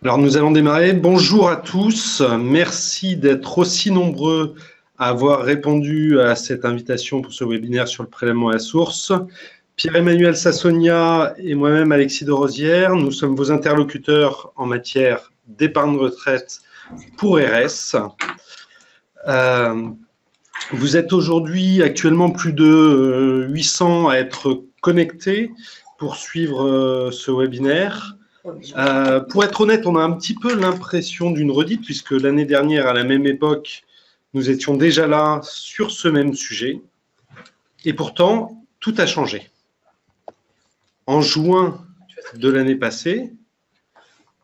Alors nous allons démarrer. Bonjour à tous. Merci d'être aussi nombreux à avoir répondu à cette invitation pour ce webinaire sur le prélèvement à la source. Pierre-Emmanuel Sassonia et moi-même Alexis de Rosière, nous sommes vos interlocuteurs en matière d'épargne retraite pour RS. Vous êtes aujourd'hui actuellement plus de 800 à être connectés pour suivre ce webinaire. Pour être honnête, on a un petit peu l'impression d'une redite, puisque l'année dernière, à la même époque, nous étions déjà là sur ce même sujet. Et pourtant, tout a changé. En juin de l'année passée,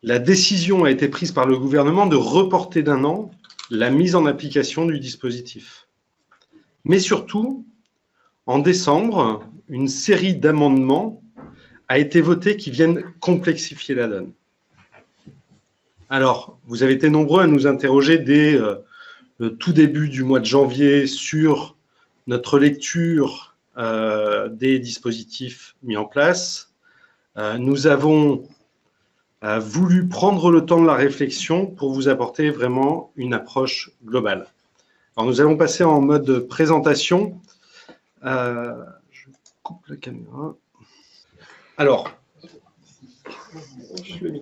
la décision a été prise par le gouvernement de reporter d'1 an la mise en application du dispositif. Mais surtout, en décembre, une série d'amendements a été votée qui viennent complexifier la donne. Alors, vous avez été nombreux à nous interroger dès le tout début du mois de janvier sur notre lecture des dispositifs mis en place. Nous avons voulu prendre le temps de la réflexion pour vous apporter vraiment une approche globale. Alors, nous allons passer en mode présentation. Je coupe la caméra. Alors,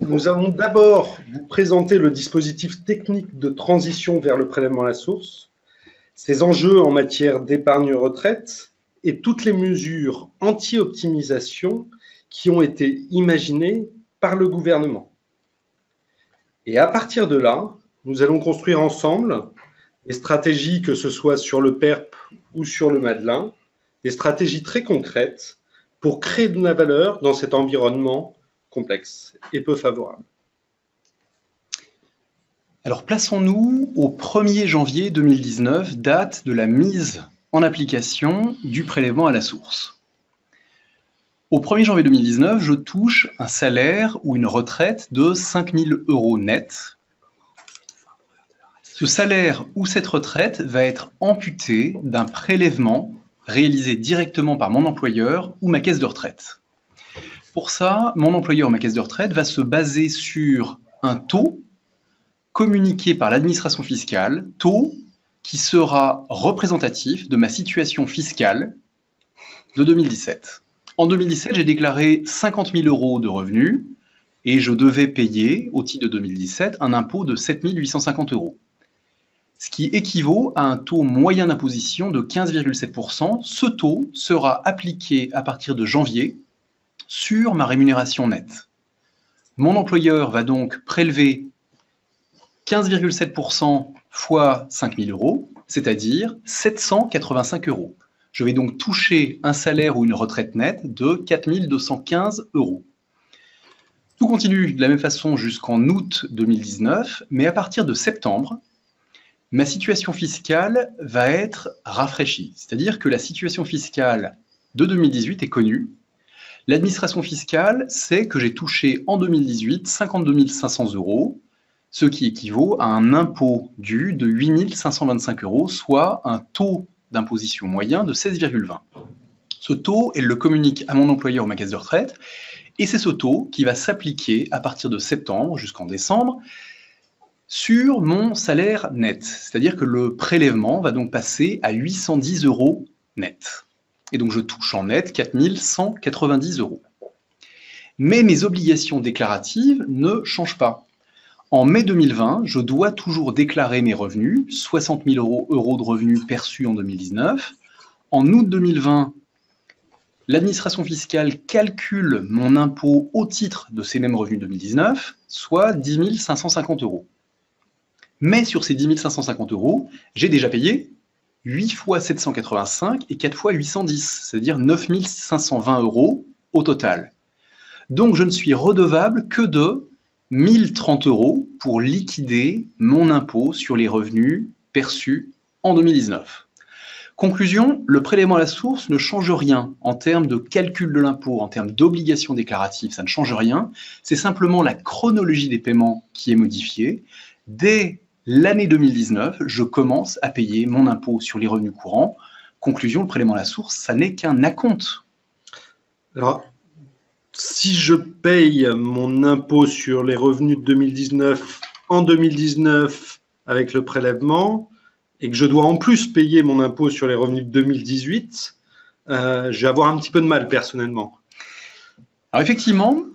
nous allons d'abord vous présenter le dispositif technique de transition vers le prélèvement à la source, ses enjeux en matière d'épargne retraite et toutes les mesures anti-optimisation qui ont été imaginées par le gouvernement. Et à partir de là, nous allons construire ensemble des stratégies, que ce soit sur le PERP ou sur le Madelin, des stratégies très concrètes pour créer de la valeur dans cet environnement complexe et peu favorable. Alors plaçons-nous au 1er janvier 2019, date de la mise en application du prélèvement à la source. Au 1er janvier 2019, je touche un salaire ou une retraite de 5 000 € net. Ce salaire ou cette retraite va être amputé d'un prélèvement réalisé directement par mon employeur ou ma caisse de retraite. Pour ça, mon employeur ou ma caisse de retraite va se baser sur un taux communiqué par l'administration fiscale, taux qui sera représentatif de ma situation fiscale de 2017. En 2017, j'ai déclaré 50 000 € de revenus et je devais payer, au titre de 2017, un impôt de 7 850 €. Ce qui équivaut à un taux moyen d'imposition de 15,7%. Ce taux sera appliqué à partir de janvier sur ma rémunération nette. Mon employeur va donc prélever 15,7% fois 5 000 €, c'est-à-dire 785 €. Je vais donc toucher un salaire ou une retraite nette de 4 215 €. Tout continue de la même façon jusqu'en août 2019, mais à partir de septembre, ma situation fiscale va être rafraîchie. C'est-à-dire que la situation fiscale de 2018 est connue. L'administration fiscale sait que j'ai touché en 2018 52 500 €, ce qui équivaut à un impôt dû de 8 525 €, soit un taux d'imposition moyen de 16,20. Ce taux, elle le communique à mon employeur ou ma caisse de retraite, et c'est ce taux qui va s'appliquer à partir de septembre jusqu'en décembre sur mon salaire net. C'est-à-dire que le prélèvement va donc passer à 810 € net. Et donc je touche en net 4 190 €. Mais mes obligations déclaratives ne changent pas. En mai 2020, je dois toujours déclarer mes revenus, 60 000 € de revenus perçus en 2019. En août 2020, l'administration fiscale calcule mon impôt au titre de ces mêmes revenus 2019, soit 10 550 €. Mais sur ces 10 550 €, j'ai déjà payé 8 fois 785 et 4 fois 810, c'est-à-dire 9 520 € au total. Donc je ne suis redevable que de 1 030 € pour liquider mon impôt sur les revenus perçus en 2019. Conclusion, le prélèvement à la source ne change rien en termes de calcul de l'impôt, en termes d'obligations déclaratives, ça ne change rien. C'est simplement la chronologie des paiements qui est modifiée. Dès l'année 2019, je commence à payer mon impôt sur les revenus courants. Conclusion, le prélèvement à la source, ça n'est qu'un acompte. Alors, si je paye mon impôt sur les revenus de 2019 en 2019 avec le prélèvement et que je dois en plus payer mon impôt sur les revenus de 2018, je vais avoir un petit peu de mal personnellement. Alors effectivement,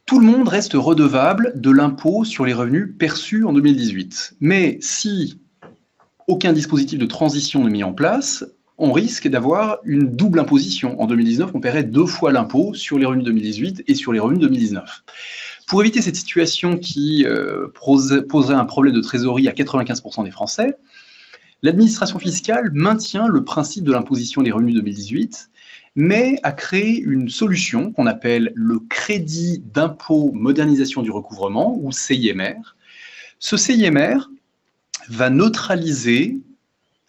tout le monde reste redevable de l'impôt sur les revenus perçus en 2018. Mais si aucun dispositif de transition n'est mis en place, on risque d'avoir une double imposition. En 2019, on paierait 2 fois l'impôt sur les revenus 2018 et sur les revenus 2019. Pour éviter cette situation qui poserait un problème de trésorerie à 95% des Français, l'administration fiscale maintient le principe de l'imposition des revenus 2018, mais a créé une solution qu'on appelle le crédit d'impôt modernisation du recouvrement, ou CIMR. Ce CIMR va neutraliser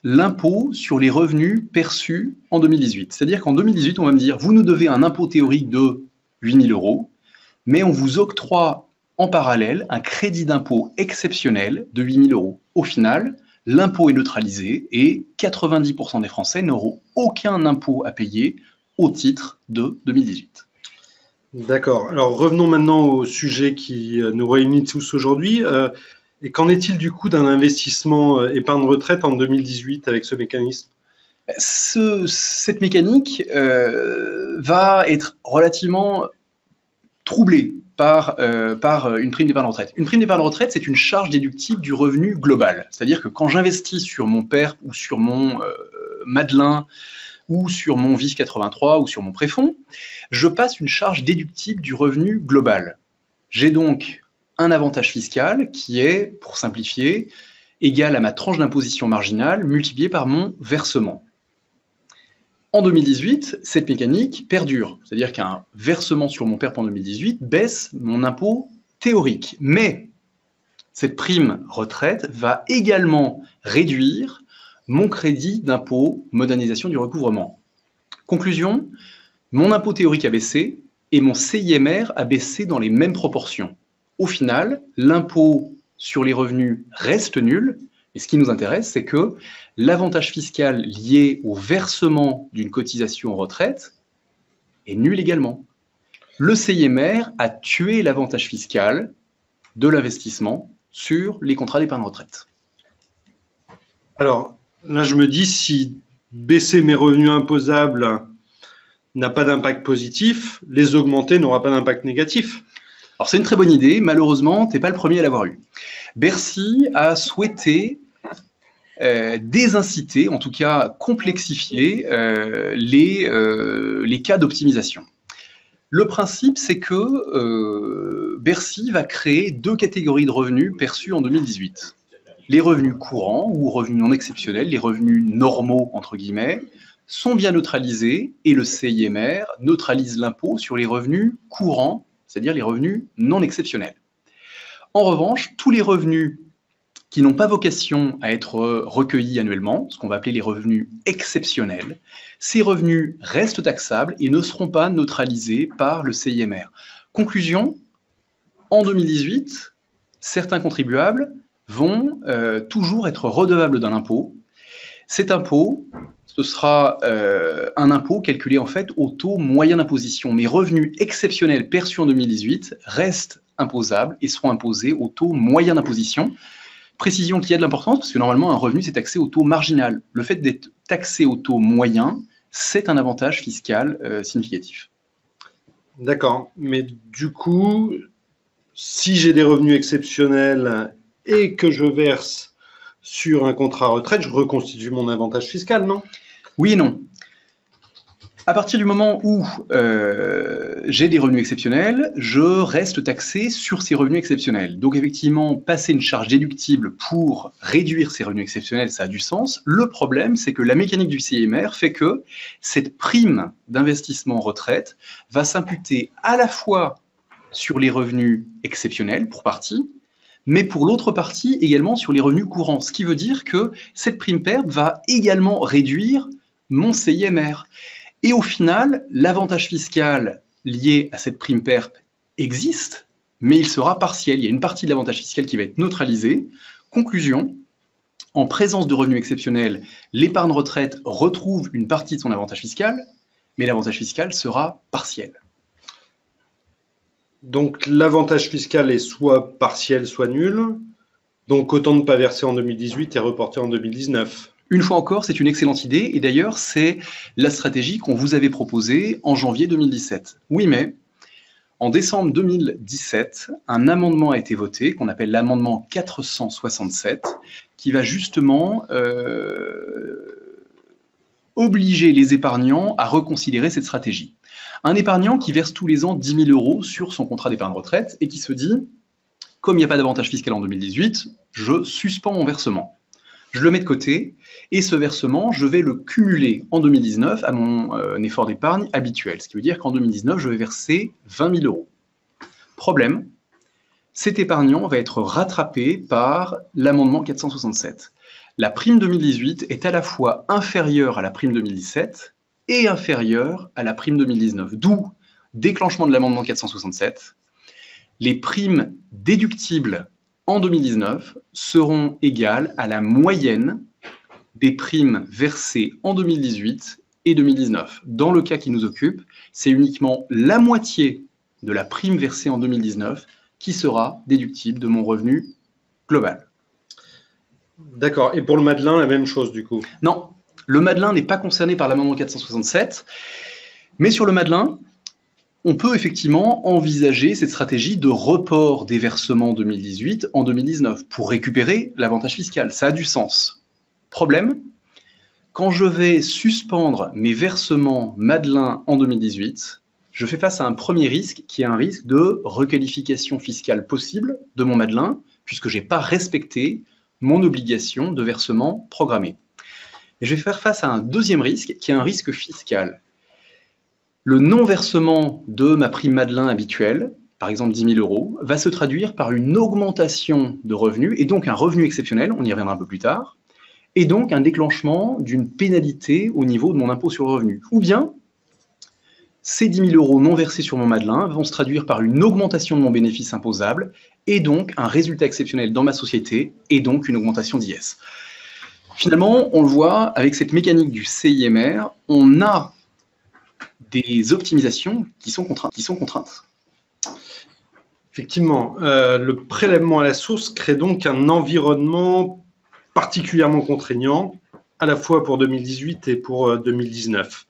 l'impôt sur les revenus perçus en 2018. C'est-à-dire qu'en 2018, on va me dire, vous nous devez un impôt théorique de 8 000 €, mais on vous octroie en parallèle un crédit d'impôt exceptionnel de 8 000 €. Au final, l'impôt est neutralisé et 90% des Français n'auront aucun impôt à payer au titre de 2018. D'accord. Alors revenons maintenant au sujet qui nous réunit tous aujourd'hui. Et qu'en est-il du coup d'un investissement épargne retraite en 2018 avec ce mécanisme? Cette mécanique va être relativement troublée par une prime d'épargne retraite. Une prime d'épargne retraite, c'est une charge déductible du revenu global. C'est-à-dire que quand j'investis sur mon PERP ou sur mon Madelin ou sur mon VIF 83 ou sur mon préfonds, je passe une charge déductible du revenu global. J'ai donc un avantage fiscal qui est, pour simplifier, égal à ma tranche d'imposition marginale multipliée par mon versement. En 2018, cette mécanique perdure, c'est-à-dire qu'un versement sur mon PERP en 2018 baisse mon impôt théorique. Mais cette prime retraite va également réduire mon crédit d'impôt modernisation du recouvrement. Conclusion, mon impôt théorique a baissé et mon CIMR a baissé dans les mêmes proportions. Au final, l'impôt sur les revenus reste nul. Et ce qui nous intéresse, c'est que l'avantage fiscal lié au versement d'une cotisation retraite est nul également. Le CIMR a tué l'avantage fiscal de l'investissement sur les contrats d'épargne retraite. Alors, là, je me dis, si baisser mes revenus imposables n'a pas d'impact positif, les augmenter n'aura pas d'impact négatif. Alors, c'est une très bonne idée. Malheureusement, tu n'es pas le premier à l'avoir eu. Bercy a souhaité désinciter, en tout cas complexifier les cas d'optimisation. Le principe, c'est que Bercy va créer 2 catégories de revenus perçus en 2018. Les revenus courants ou revenus non exceptionnels, les revenus normaux, entre guillemets, sont bien neutralisés et le CIMR neutralise l'impôt sur les revenus courants, c'est-à-dire les revenus non exceptionnels. En revanche, tous les revenus qui n'ont pas vocation à être recueillis annuellement, ce qu'on va appeler les revenus exceptionnels, ces revenus restent taxables et ne seront pas neutralisés par le CIMR. Conclusion, en 2018, certains contribuables vont toujours être redevables d'un impôt. Cet impôt, ce sera un impôt calculé en fait au taux moyen d'imposition. Mes revenus exceptionnels perçus en 2018 restent imposables et seront imposés au taux moyen d'imposition. Précision qui a de l'importance parce que normalement un revenu c'est taxé au taux marginal. Le fait d'être taxé au taux moyen, c'est un avantage fiscal significatif. D'accord, mais du coup, si j'ai des revenus exceptionnels et que je verse sur un contrat retraite, je reconstitue mon avantage fiscal, non? Oui et non. À partir du moment où j'ai des revenus exceptionnels, je reste taxé sur ces revenus exceptionnels. Donc effectivement, passer une charge déductible pour réduire ces revenus exceptionnels, ça a du sens. Le problème, c'est que la mécanique du CIMR fait que cette prime d'investissement retraite va s'imputer à la fois sur les revenus exceptionnels, pour partie, mais pour l'autre partie également sur les revenus courants. Ce qui veut dire que cette prime PERP va également réduire mon CIMR. Et au final, l'avantage fiscal lié à cette prime PERP existe, mais il sera partiel. Il y a une partie de l'avantage fiscal qui va être neutralisée. Conclusion, en présence de revenus exceptionnels, l'épargne retraite retrouve une partie de son avantage fiscal, mais l'avantage fiscal sera partiel. Donc, l'avantage fiscal est soit partiel, soit nul. Donc, autant ne pas verser en 2018 et reporter en 2019. Une fois encore, c'est une excellente idée, et d'ailleurs, c'est la stratégie qu'on vous avait proposée en janvier 2017. Oui, mais en décembre 2017, un amendement a été voté, qu'on appelle l'amendement 467, qui va justement obliger les épargnants à reconsidérer cette stratégie. Un épargnant qui verse tous les ans 10 000 euros sur son contrat d'épargne retraite et qui se dit, comme il n'y a pas d'avantage fiscal en 2018, je suspends mon versement. Je le mets de côté, et ce versement, je vais le cumuler en 2019 à mon effort d'épargne habituel. Ce qui veut dire qu'en 2019, je vais verser 20 000 euros. Problème, cet épargnant va être rattrapé par l'amendement 467. La prime 2018 est à la fois inférieure à la prime 2017 et inférieure à la prime 2019. D'où déclenchement de l'amendement 467. Les primes déductibles en 2019 seront égales à la moyenne des primes versées en 2018 et 2019. Dans le cas qui nous occupe, c'est uniquement la moitié de la prime versée en 2019 qui sera déductible de mon revenu global. D'accord. Et pour le Madelin, la même chose du coup? Non, le Madelin n'est pas concerné par l'amendement 467, mais sur le Madelin, on peut effectivement envisager cette stratégie de report des versements 2018 en 2019 pour récupérer l'avantage fiscal. Ça a du sens. Problème, quand je vais suspendre mes versements Madelin en 2018, je fais face à un premier risque qui est un risque de requalification fiscale possible de mon Madelin puisque je n'ai pas respecté mon obligation de versement programmé. Et je vais faire face à un deuxième risque qui est un risque fiscal. Le non-versement de ma prime Madelin habituelle, par exemple 10 000 euros, va se traduire par une augmentation de revenus, et donc un revenu exceptionnel, on y reviendra un peu plus tard, et donc un déclenchement d'une pénalité au niveau de mon impôt sur le revenu. Ou bien, ces 10 000 euros non versés sur mon Madelin vont se traduire par une augmentation de mon bénéfice imposable, et donc un résultat exceptionnel dans ma société, et donc une augmentation d'IS. Finalement, on le voit, avec cette mécanique du CIMR, on a des optimisations qui sont contraintes. Effectivement, le prélèvement à la source crée donc un environnement particulièrement contraignant, à la fois pour 2018 et pour 2019.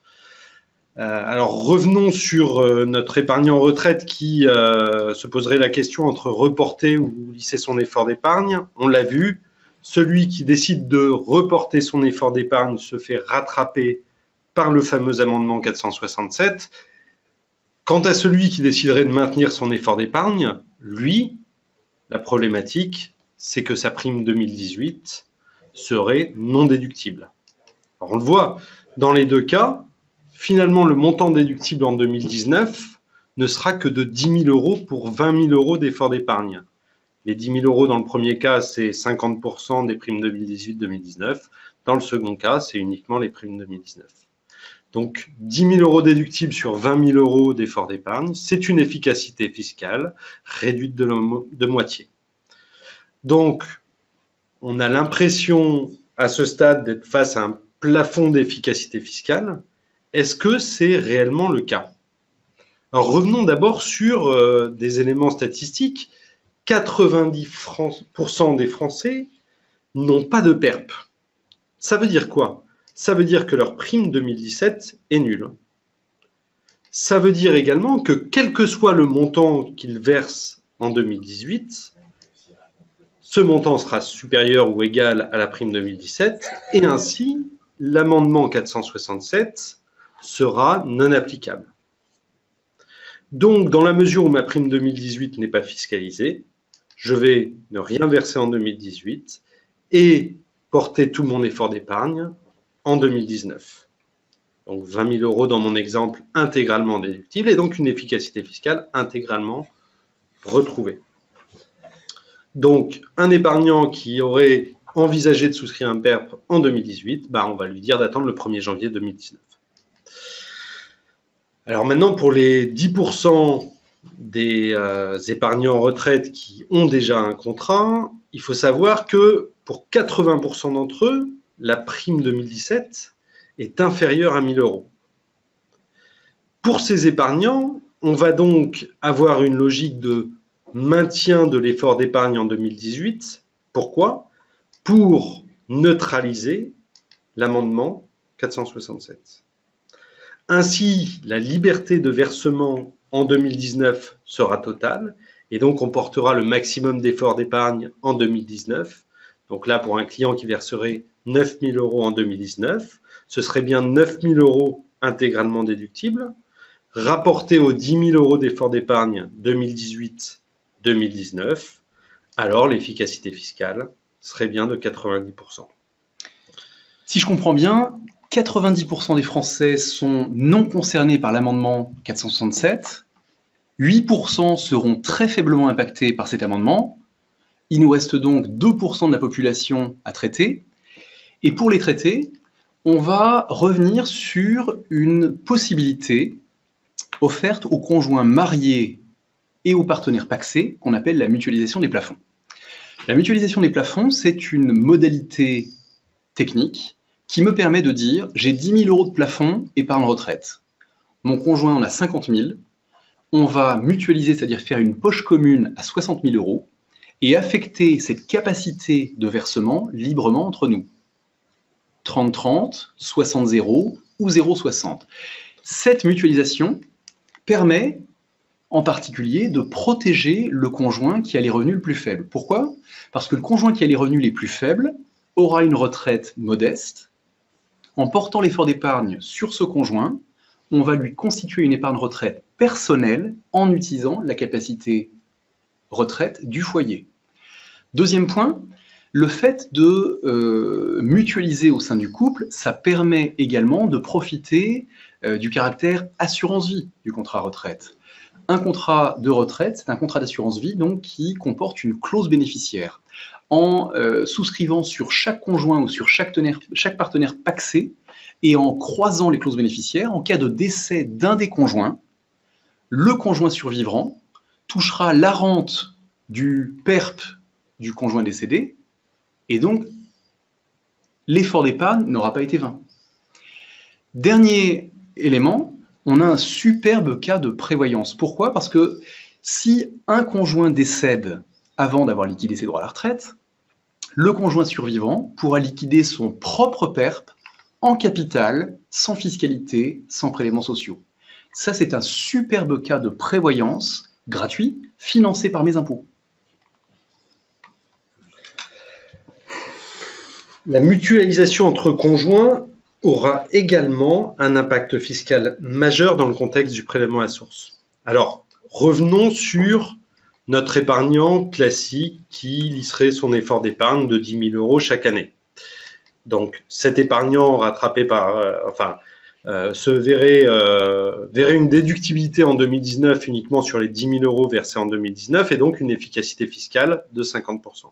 Alors revenons sur notre épargnant en retraite qui se poserait la question entre reporter ou lisser son effort d'épargne. On l'a vu, celui qui décide de reporter son effort d'épargne se fait rattraper par le fameux amendement 467. Quant à celui qui déciderait de maintenir son effort d'épargne, lui, la problématique, c'est que sa prime 2018 serait non déductible. Alors on le voit, dans les deux cas, finalement, le montant déductible en 2019 ne sera que de 10 000 euros pour 20 000 euros d'effort d'épargne. Les 10 000 euros dans le premier cas, c'est 50% des primes 2018-2019. Dans le second cas, c'est uniquement les primes 2019. Donc, 10 000 euros déductibles sur 20 000 euros d'effort d'épargne, c'est une efficacité fiscale réduite de moitié. Donc, on a l'impression à ce stade d'être face à un plafond d'efficacité fiscale. Est-ce que c'est réellement le cas? Alors, revenons d'abord sur des éléments statistiques. 90% des Français n'ont pas de PERP. Ça veut dire quoi? Ça veut dire que leur prime 2017 est nulle. Ça veut dire également que quel que soit le montant qu'ils versent en 2018, ce montant sera supérieur ou égal à la prime 2017 et ainsi l'amendement 467 sera non applicable. Donc, dans la mesure où ma prime 2018 n'est pas fiscalisée, je vais ne rien verser en 2018 et porter tout mon effort d'épargne en 2019. Donc 20 000 euros dans mon exemple intégralement déductible et donc une efficacité fiscale intégralement retrouvée. Donc un épargnant qui aurait envisagé de souscrire un PERP en 2018, on va lui dire d'attendre le 1er janvier 2019. Alors maintenant, pour les 10% des épargnants en retraite qui ont déjà un contrat, il faut savoir que pour 80% d'entre eux, la prime 2017 est inférieure à 1 000 euros. Pour ces épargnants, on va donc avoir une logique de maintien de l'effort d'épargne en 2018. Pourquoi? Pour neutraliser l'amendement 467. Ainsi, la liberté de versement en 2019 sera totale et donc on portera le maximum d'effort d'épargne en 2019. Donc là, pour un client qui verserait 9 000 € en 2019, ce serait bien 9 000 € intégralement déductibles, rapporté aux 10 000 € d'effort d'épargne 2018-2019, alors l'efficacité fiscale serait bien de 90%. Si je comprends bien, 90% des Français sont non concernés par l'amendement 467, 8% seront très faiblement impactés par cet amendement, il nous reste donc 2% de la population à traiter, et pour les traiter, on va revenir sur une possibilité offerte aux conjoints mariés et aux partenaires pacsés, qu'on appelle la mutualisation des plafonds. La mutualisation des plafonds, c'est une modalité technique qui me permet de dire, j'ai 10 000 € de plafond épargne retraite. Mon conjoint en a 50 000, on va mutualiser, c'est-à-dire faire une poche commune à 60 000 € et affecter cette capacité de versement librement entre nous. 30-30, 60-0 ou 0-60. Cette mutualisation permet en particulier de protéger le conjoint qui a les revenus les plus faibles. Pourquoi? Parce que le conjoint qui a les revenus les plus faibles aura une retraite modeste. En portant l'effort d'épargne sur ce conjoint, on va lui constituer une épargne retraite personnelle en utilisant la capacité retraite du foyer. Deuxième point, le fait de mutualiser au sein du couple, ça permet également de profiter du caractère assurance-vie du contrat retraite. Un contrat de retraite, c'est un contrat d'assurance-vie donc qui comporte une clause bénéficiaire. En souscrivant sur chaque conjoint ou sur chaque partenaire pacsé et en croisant les clauses bénéficiaires, en cas de décès d'un des conjoints, le conjoint survivant touchera la rente du PERP du conjoint décédé et donc l'effort d'épargne n'aura pas été vain. Dernier élément, on a un superbe cas de prévoyance. Pourquoi? Parce que si un conjoint décède avant d'avoir liquidé ses droits à la retraite, le conjoint survivant pourra liquider son propre PERP en capital, sans fiscalité, sans prélèvements sociaux. Ça, c'est un superbe cas de prévoyance gratuit, financé par mes impôts. La mutualisation entre conjoints aura également un impact fiscal majeur dans le contexte du prélèvement à la source. Alors, revenons sur notre épargnant classique qui lisserait son effort d'épargne de 10 000 € chaque année. Donc, cet épargnant rattrapé par, verrait une déductibilité en 2019 uniquement sur les 10 000 € versés en 2019 et donc une efficacité fiscale de 50%.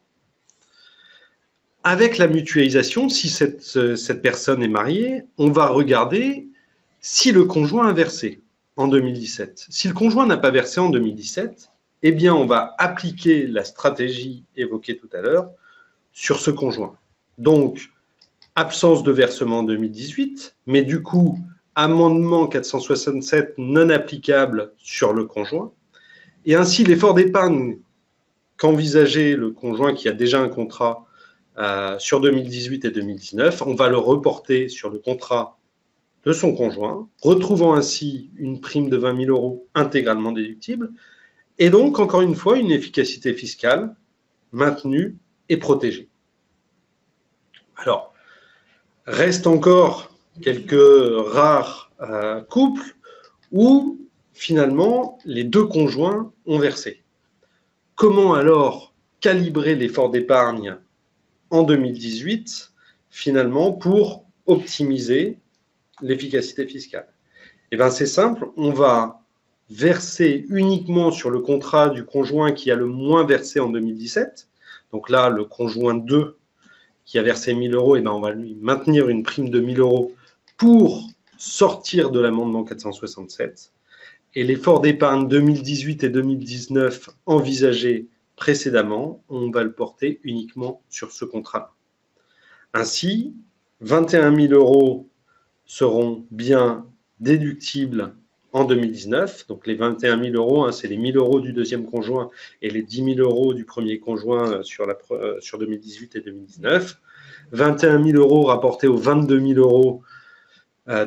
Avec la mutualisation, si cette personne est mariée, on va regarder si le conjoint a versé en 2017. Si le conjoint n'a pas versé en 2017, eh bien, on va appliquer la stratégie évoquée tout à l'heure sur ce conjoint. Donc, absence de versement en 2018, mais du coup, amendement 467 non applicable sur le conjoint. Et ainsi, l'effort d'épargne qu'envisageait le conjoint qui a déjà un contrat sur 2018 et 2019, on va le reporter sur le contrat de son conjoint, retrouvant ainsi une prime de 20 000 € intégralement déductible, et donc, encore une fois, une efficacité fiscale maintenue et protégée. Alors, reste encore quelques rares couples où, finalement, les deux conjoints ont versé. Comment alors calibrer l'effort d'épargne en 2018, finalement, pour optimiser l'efficacité fiscale? Eh bien, c'est simple, on va verser uniquement sur le contrat du conjoint qui a le moins versé en 2017. Donc là, le conjoint 2 qui a versé 1 000 €, eh bien, on va lui maintenir une prime de 1 000 € pour sortir de l'amendement 467. Et l'effort d'épargne 2018 et 2019 envisagé précédemment, on va le porter uniquement sur ce contrat. Ainsi, 21 000 € seront bien déductibles en 2019. Donc les 21 000 euros, hein, c'est les 1 000 euros du deuxième conjoint et les 10 000 euros du premier conjoint sur 2018 et 2019. 21 000 euros rapportés aux 22 000 euros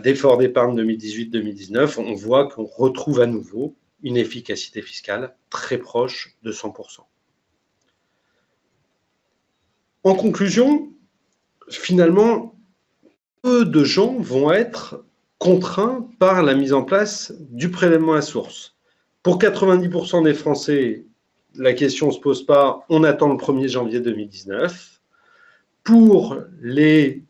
d'effort d'épargne 2018-2019. On voit qu'on retrouve à nouveau une efficacité fiscale très proche de 100%. En conclusion, finalement, peu de gens vont être contraints par la mise en place du prélèvement à la source. Pour 90% des Français, la question ne se pose pas, on attend le 1er janvier 2019. Pour les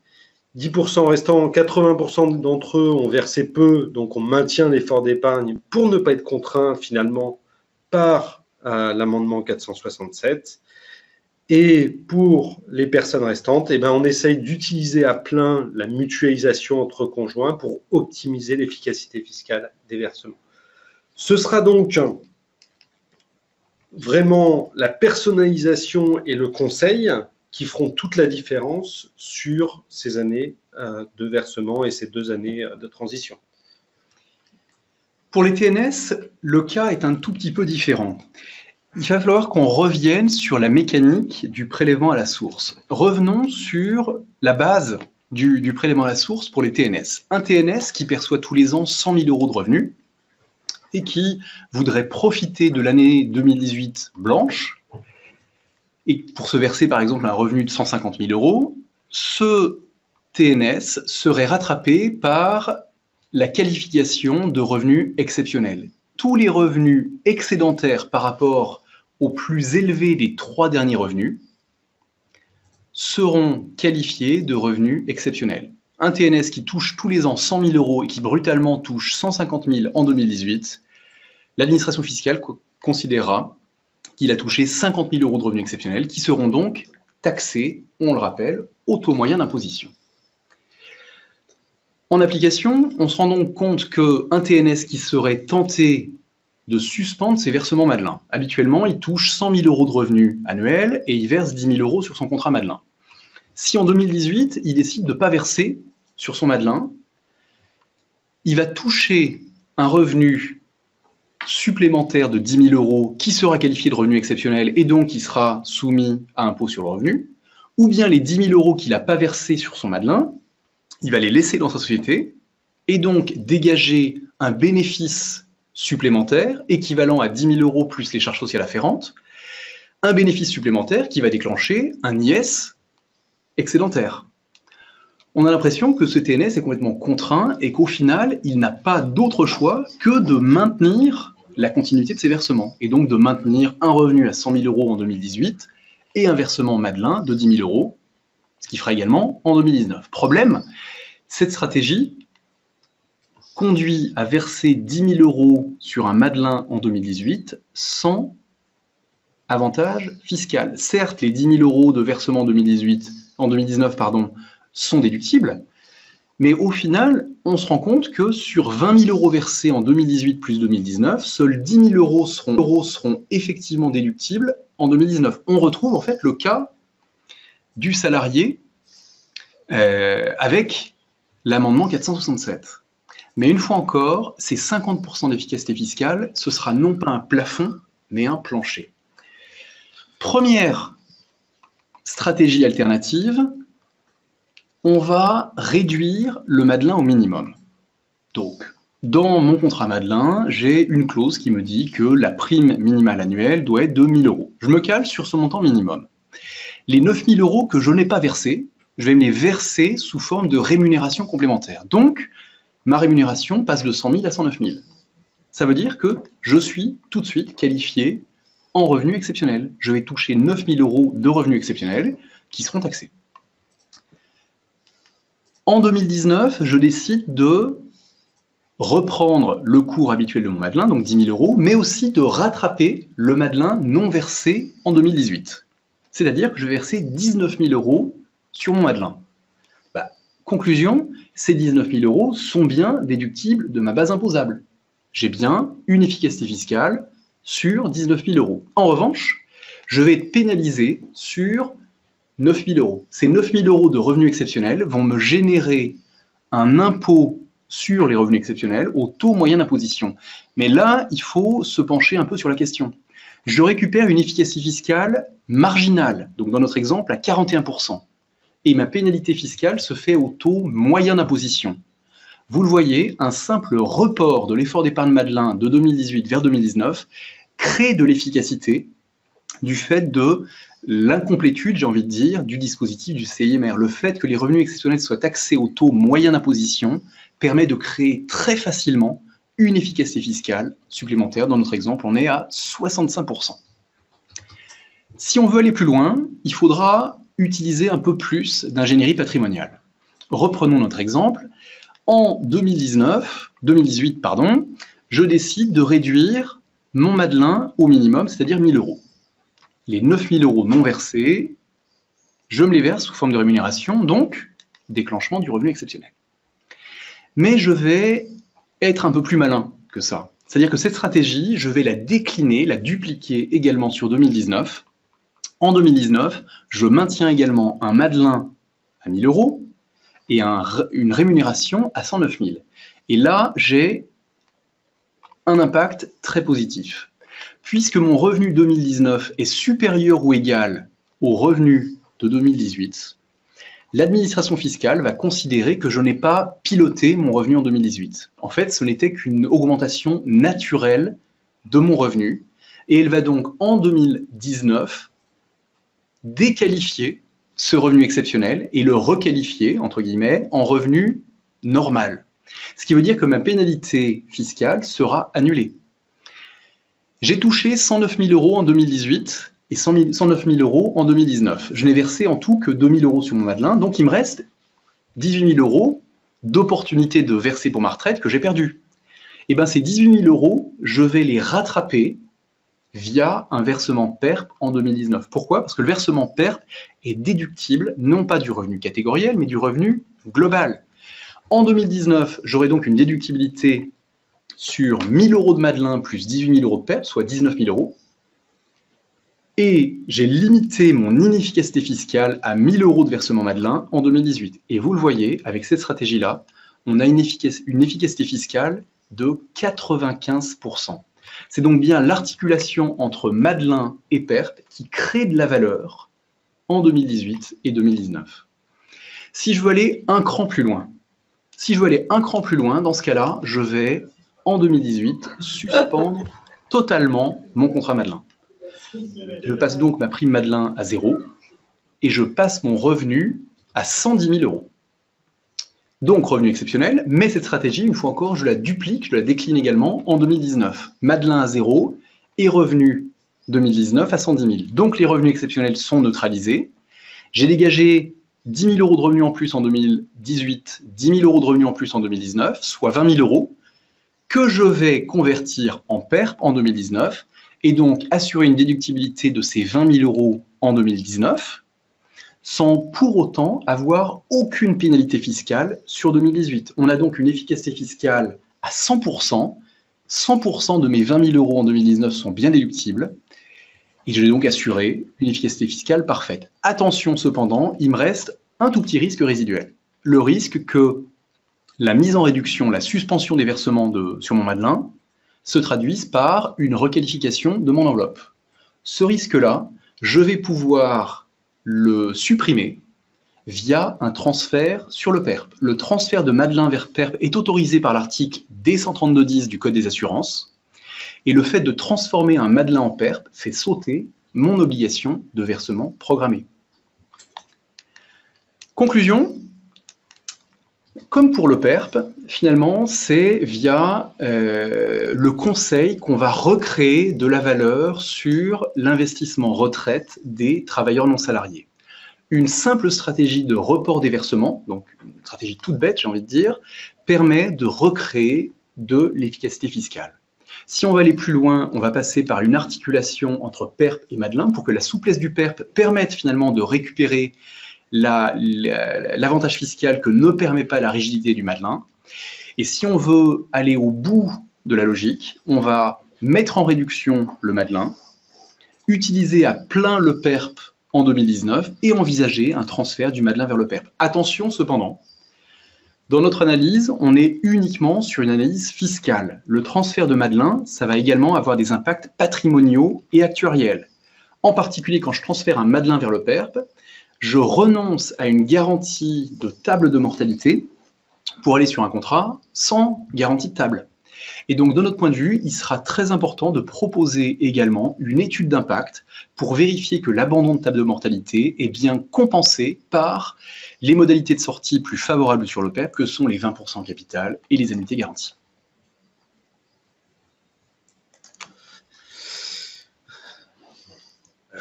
10% restants, 80% d'entre eux ont versé peu, donc on maintient l'effort d'épargne pour ne pas être contraint finalement par l'amendement 467. Et pour les personnes restantes, on essaye d'utiliser à plein la mutualisation entre conjoints pour optimiser l'efficacité fiscale des versements. Ce sera donc vraiment la personnalisation et le conseil qui feront toute la différence sur ces années de versement et ces 2 années de transition. Pour les TNS, le cas est un tout petit peu différent. Il va falloir qu'on revienne sur la mécanique du prélèvement à la source. Revenons sur la base du prélèvement à la source pour les TNS. Un TNS qui perçoit tous les ans 100 000 euros de revenus et qui voudrait profiter de l'année 2018 blanche et pour se verser par exemple un revenu de 150 000 euros, ce TNS serait rattrapé par la qualification de revenu exceptionnel. Tous les revenus excédentaires par rapport aux plus élevés des 3 derniers revenus seront qualifiés de revenus exceptionnels. Un TNS qui touche tous les ans 100 000 euros et qui brutalement touche 150 000 en 2018, l'administration fiscale considérera qu'il a touché 50 000 euros de revenus exceptionnels qui seront donc taxés, on le rappelle, au taux moyen d'imposition. En application, on se rend donc compte qu'un TNS qui serait tenté de suspendre ses versements Madelin. Habituellement, il touche 100 000 euros de revenus annuels et il verse 10 000 euros sur son contrat Madelin. Si en 2018, il décide de ne pas verser sur son Madelin, il va toucher un revenu supplémentaire de 10 000 euros qui sera qualifié de revenu exceptionnel et donc qui sera soumis à impôt sur le revenu, ou bien les 10 000 euros qu'il n'a pas versés sur son Madelin, il va les laisser dans sa société et donc dégager un bénéfice supplémentaire équivalent à 10 000 euros plus les charges sociales afférentes, un bénéfice supplémentaire qui va déclencher un IS excédentaire. On a l'impression que ce TNS est complètement contraint et qu'au final, il n'a pas d'autre choix que de maintenir la continuité de ses versements et donc de maintenir un revenu à 100 000 euros en 2018 et un versement Madelin de 10 000 euros, ce qui fera également en 2019. Problème, cette stratégie conduit à verser 10 000 euros sur un Madelin en 2018 sans avantage fiscal. Certes, les 10 000 euros de versement en 2019 sont déductibles, mais au final, on se rend compte que sur 20 000 euros versés en 2018 plus 2019, seuls 10 000 euros seront effectivement déductibles en 2019. On retrouve en fait le cas du salarié avec l'amendement 467. Mais une fois encore, ces 50% d'efficacité fiscale, ce sera non pas un plafond, mais un plancher. Première stratégie alternative, on va réduire le Madelin au minimum. Donc, dans mon contrat Madelin, j'ai une clause qui me dit que la prime minimale annuelle doit être de 1 000 euros. Je me cale sur ce montant minimum. Les 9 000 euros que je n'ai pas versés, je vais me les verser sous forme de rémunération complémentaire. Donc, ma rémunération passe de 100 000 à 109 000. Ça veut dire que je suis tout de suite qualifié en revenu exceptionnel. Je vais toucher 9 000 euros de revenus exceptionnels qui seront taxés. En 2019, je décide de reprendre le cours habituel de mon Madelin, donc 10 000 euros, mais aussi de rattraper le Madelin non versé en 2018. C'est-à-dire que je vais verser 19 000 euros sur mon Madelin. Conclusion, ces 19 000 euros sont bien déductibles de ma base imposable. J'ai bien une efficacité fiscale sur 19 000 euros. En revanche, je vais être pénalisé sur 9 000 euros. Ces 9 000 euros de revenus exceptionnels vont me générer un impôt sur les revenus exceptionnels au taux moyen d'imposition. Mais là, il faut se pencher un peu sur la question. Je récupère une efficacité fiscale marginale, donc dans notre exemple à 41%, et ma pénalité fiscale se fait au taux moyen d'imposition. Vous le voyez, un simple report de l'effort d'épargne Madelin de 2018 vers 2019 crée de l'efficacité du fait de l'incomplétude, j'ai envie de dire, du dispositif du CIMR. Le fait que les revenus exceptionnels soient taxés au taux moyen d'imposition permet de créer très facilement une efficacité fiscale supplémentaire. Dans notre exemple, on est à 65%. Si on veut aller plus loin, il faudra utiliser un peu plus d'ingénierie patrimoniale. Reprenons notre exemple. En 2018, je décide de réduire mon Madelin au minimum, c'est-à-dire 1 000 euros. Les 9 000 euros non versés, je me les verse sous forme de rémunération, donc déclenchement du revenu exceptionnel. Mais je vais être un peu plus malin que ça. C'est-à-dire que cette stratégie, je vais la décliner, la dupliquer également sur 2019. En 2019, je maintiens également un Madelin à 1 000 euros et une rémunération à 109 000. Et là, j'ai un impact très positif. Puisque mon revenu 2019 est supérieur ou égal au revenu de 2018, l'administration fiscale va considérer que je n'ai pas piloté mon revenu en 2018. En fait, ce n'était qu'une augmentation naturelle de mon revenu, et elle va donc en 2019 déqualifier ce revenu exceptionnel et le requalifier, entre guillemets, en revenu normal. Ce qui veut dire que ma pénalité fiscale sera annulée. J'ai touché 109 000 euros en 2018 et 109 000 euros en 2019. Je n'ai versé en tout que 2 000 euros sur mon Madelin, donc il me reste 18 000 euros d'opportunité de verser pour ma retraite que j'ai perdu. Et bien ces 18 000 euros, je vais les rattraper via un versement PERP en 2019. Pourquoi? Parce que le versement PERP est déductible, non pas du revenu catégoriel, mais du revenu global. En 2019, j'aurai donc une déductibilité sur 1 000 euros de Madelin plus 18 000 euros de PERP, soit 19 000 euros. Et j'ai limité mon inefficacité fiscale à 1 000 euros de versement Madelin en 2018. Et vous le voyez, avec cette stratégie-là, on a une efficacité fiscale de 95%. C'est donc bien l'articulation entre Madelin et PERP qui crée de la valeur en 2018 et 2019. Si je veux aller un cran plus loin, dans ce cas-là, je vais, en 2018, suspendre totalement mon contrat Madelin. Je passe donc ma prime Madelin à 0 et je passe mon revenu à 110 000 euros. Donc revenu exceptionnel, mais cette stratégie, une fois encore, je la duplique, je la décline également en 2019. Madelin à 0 et revenu 2019 à 110 000. Donc les revenus exceptionnels sont neutralisés. J'ai dégagé 10 000 euros de revenus en plus en 2018, 10 000 euros de revenus en plus en 2019, soit 20 000 euros, que je vais convertir en PERP en 2019, et donc assurer une déductibilité de ces 20 000 euros en 2019, sans pour autant avoir aucune pénalité fiscale sur 2018. On a donc une efficacité fiscale à 100%, 100% de mes 20 000 euros en 2019 sont bien déductibles, et j'ai donc assuré une efficacité fiscale parfaite. Attention cependant, il me reste un tout petit risque résiduel. Le risque que la mise en réduction, la suspension des versements sur mon Madelin se traduise par une requalification de mon enveloppe. Ce risque-là, je vais pouvoir le supprimer via un transfert sur le PERP. Le transfert de Madelin vers PERP est autorisé par l'article D132-10 du Code des assurances, et le fait de transformer un Madelin en PERP fait sauter mon obligation de versement programmé. Conclusion, comme pour le PERP, finalement, c'est via le conseil qu'on va recréer de la valeur sur l'investissement retraite des travailleurs non salariés. Une simple stratégie de report des versements, donc une stratégie toute bête, j'ai envie de dire, permet de recréer de l'efficacité fiscale. Si on va aller plus loin, on va passer par une articulation entre PERP et Madelin pour que la souplesse du PERP permette finalement de récupérer l'avantage fiscal que ne permet pas la rigidité du Madelin. Et si on veut aller au bout de la logique, on va mettre en réduction le Madelin, utiliser à plein le PERP en 2019 et envisager un transfert du Madelin vers le PERP. Attention cependant, Dans notre analyse, on est uniquement sur une analyse fiscale. Le transfert de Madelin, ça va également avoir des impacts patrimoniaux et actuariels. En particulier, quand je transfère un Madelin vers le PERP, je renonce à une garantie de table de mortalité pour aller sur un contrat sans garantie de table. Et donc, de notre point de vue, il sera très important de proposer également une étude d'impact pour vérifier que l'abandon de table de mortalité est bien compensé par les modalités de sortie plus favorables sur le PERP, que sont les 20% capital et les annuités garanties.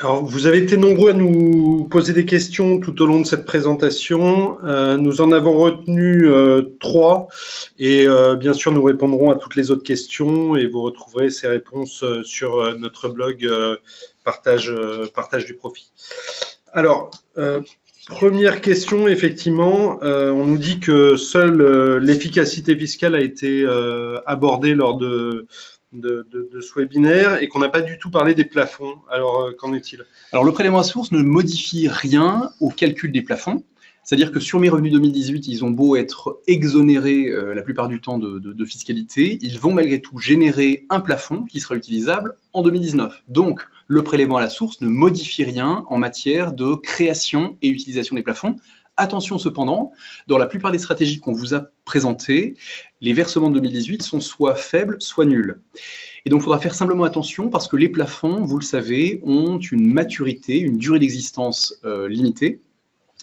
Alors, vous avez été nombreux à nous poser des questions tout au long de cette présentation. Nous en avons retenu 3 et bien sûr, nous répondrons à toutes les autres questions et vous retrouverez ces réponses sur notre blog partage du profit. Alors, première question, effectivement, on nous dit que seule l'efficacité fiscale a été abordée lors de ce webinaire et qu'on n'a pas du tout parlé des plafonds. Alors, qu'en est-il? Alors, le prélèvement à source ne modifie rien au calcul des plafonds. C'est-à-dire que sur mes revenus 2018, ils ont beau être exonérés la plupart du temps de fiscalité, ils vont malgré tout générer un plafond qui sera utilisable en 2019. Donc, le prélèvement à la source ne modifie rien en matière de création et utilisation des plafonds. Attention cependant, dans la plupart des stratégies qu'on vous a présentées, les versements de 2018 sont soit faibles, soit nuls. Et donc, il faudra faire simplement attention parce que les plafonds, vous le savez, ont une maturité, une durée d'existence limitée.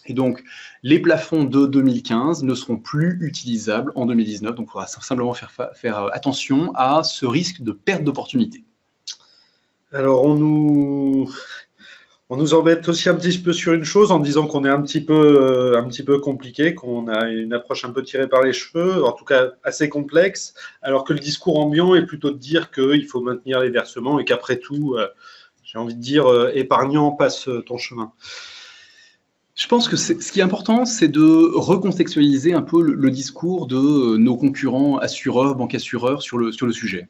Et donc, les plafonds de 2015 ne seront plus utilisables en 2019. Donc, il faudra simplement faire attention à ce risque de perte d'opportunité. Alors, on nous embête aussi un petit peu sur une chose en disant qu'on est un petit peu compliqué, qu'on a une approche un peu tirée par les cheveux, en tout cas assez complexe, alors que le discours ambiant est plutôt de dire qu'il faut maintenir les versements et qu'après tout, j'ai envie de dire, épargnant, passe ton chemin. Je pense que ce qui est important, c'est de recontextualiser un peu le discours de nos concurrents assureurs, banques-assureurs sur le sujet.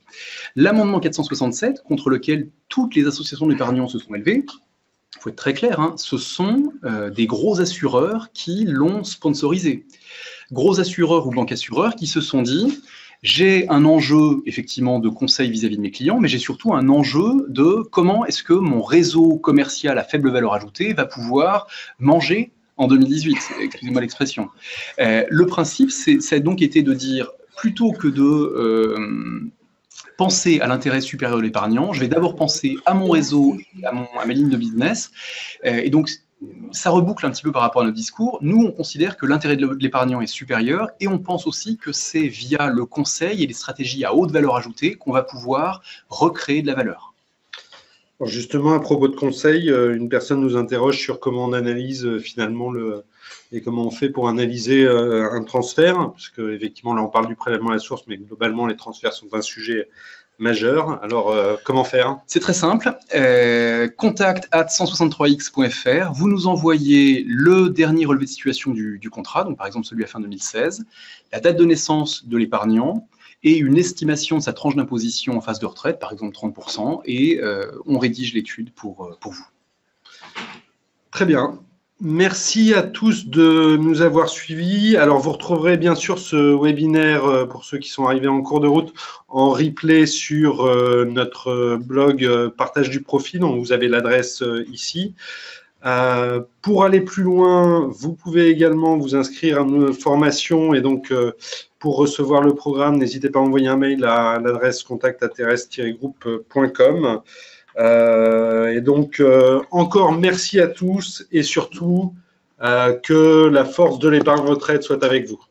L'amendement 467, contre lequel toutes les associations d'épargnants se sont élevées, il faut être très clair, hein, ce sont des gros assureurs qui l'ont sponsorisé. Gros assureurs ou banques-assureurs qui se sont dit « j'ai un enjeu effectivement de conseil vis-à-vis de mes clients, mais j'ai surtout un enjeu de comment est-ce que mon réseau commercial à faible valeur ajoutée va pouvoir manger en 2018 ». Excusez-moi l'expression. Le principe, ça a donc été de dire, plutôt que de penser à l'intérêt supérieur de l'épargnant, je vais d'abord penser à mon réseau, à ma ligne de business. Et donc, ça reboucle un petit peu par rapport à notre discours. Nous, on considère que l'intérêt de l'épargnant est supérieur et on pense aussi que c'est via le conseil et les stratégies à haute valeur ajoutée qu'on va pouvoir recréer de la valeur. Alors justement, à propos de conseil, une personne nous interroge sur comment on analyse finalement et comment on fait pour analyser un transfert, parce qu'effectivement, là, on parle du prélèvement à la source, mais globalement, les transferts sont un sujet majeur. Alors, comment faire? C'est très simple. contact@163x.fr. Vous nous envoyez le dernier relevé de situation du contrat, donc par exemple celui à fin 2016, la date de naissance de l'épargnant et une estimation de sa tranche d'imposition en phase de retraite, par exemple 30%, et on rédige l'étude pour vous. Très bien. Merci à tous de nous avoir suivis. Alors, vous retrouverez bien sûr ce webinaire, pour ceux qui sont arrivés en cours de route, en replay sur notre blog Partage du profit, dont vous avez l'adresse ici. Pour aller plus loin, vous pouvez également vous inscrire à nos formations et donc pour recevoir le programme, n'hésitez pas à envoyer un mail à l'adresse contact@teres-groupe.com. Et donc, encore merci à tous et surtout que la force de l'épargne retraite soit avec vous.